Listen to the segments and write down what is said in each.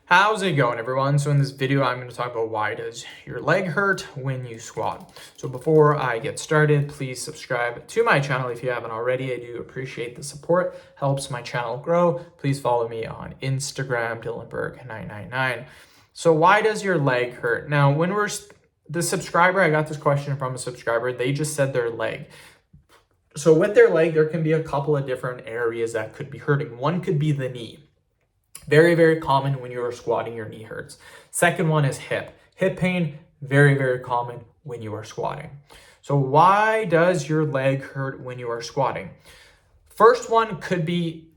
How's it going, everyone? So in this video, I'm going to talk about why does your leg hurt when you squat. So before I get started, please subscribe to my channel if you haven't already. I do appreciate the support, helps my channel grow. Please follow me on Instagram, Dylanberg999. So why does your leg hurt? Now, the subscriber, I got this question from a subscriber, they just said their leg. So with their leg, there can be a couple of different areas that could be hurting. One could be the knee. Very, very common when you are squatting, your knee hurts. Second one is hip. Hip pain, very, very common when you are squatting. So why does your leg hurt when you are squatting? First one could be,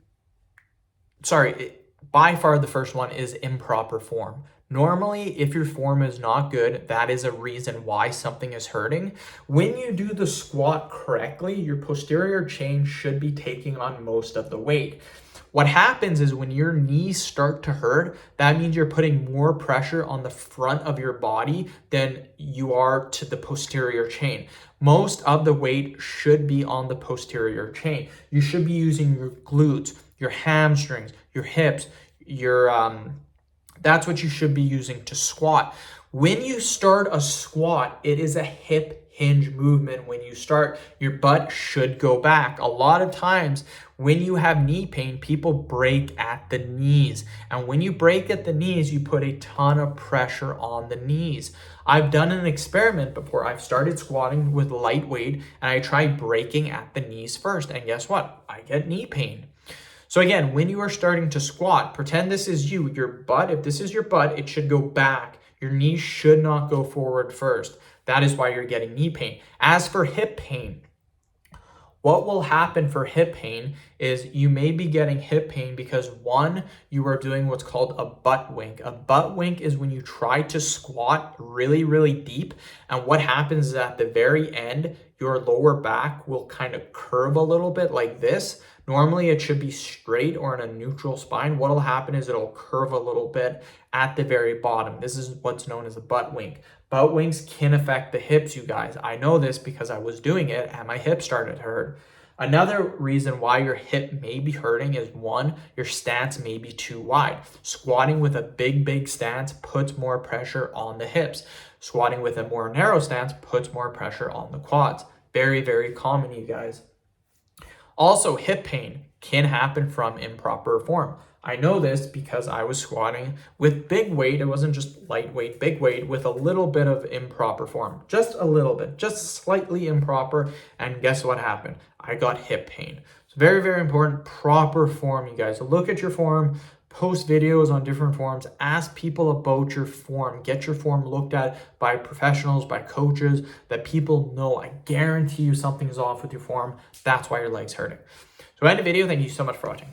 by far the first one is improper form. Normally, if your form is not good, that is a reason why something is hurting. When you do the squat correctly, your posterior chain should be taking on most of the weight. What happens is when your knees start to hurt, that means you're putting more pressure on the front of your body than you are to the posterior chain. Most of the weight should be on the posterior chain. You should be using your glutes, your hamstrings, your hips, that's what you should be using to squat. When you start a squat, it is a hip hinge movement. When you start, your butt should go back. A lot of times when you have knee pain, people break at the knees. And when you break at the knees, you put a ton of pressure on the knees. I've done an experiment before. I've started squatting with light weight and I tried breaking at the knees first. And guess what? I get knee pain. So again, when you are starting to squat, pretend this is you, your butt. If this is your butt, it should go back. Your knees should not go forward first. That is why you're getting knee pain. As for hip pain, what will happen for hip pain is you may be getting hip pain because one, you are doing what's called a butt wink. A butt wink is when you try to squat really, really deep. And what happens is at the very end, your lower back will kind of curve a little bit like this. Normally it should be straight or in a neutral spine. What will happen is it'll curve a little bit at the very bottom. This is what's known as a butt wink. Butt winks can affect the hips, you guys. I know this because I was doing it and my hip started to hurt. Another reason why your hip may be hurting is one, your stance may be too wide. Squatting with a big stance puts more pressure on the hips. Squatting with a more narrow stance puts more pressure on the quads. Very, very common, you guys. Also, hip pain can happen from improper form. I know this because I was squatting with big weight. It wasn't just lightweight, big weight with a little bit of improper form. Just a little bit, just slightly improper. And guess what happened? I got hip pain. It's very, very important. Proper form, you guys. So look at your form, post videos on different forms, ask people about your form, get your form looked at by professionals, by coaches that people know. I guarantee you something's off with your form. That's why your leg's hurting. So end the video. Thank you so much for watching.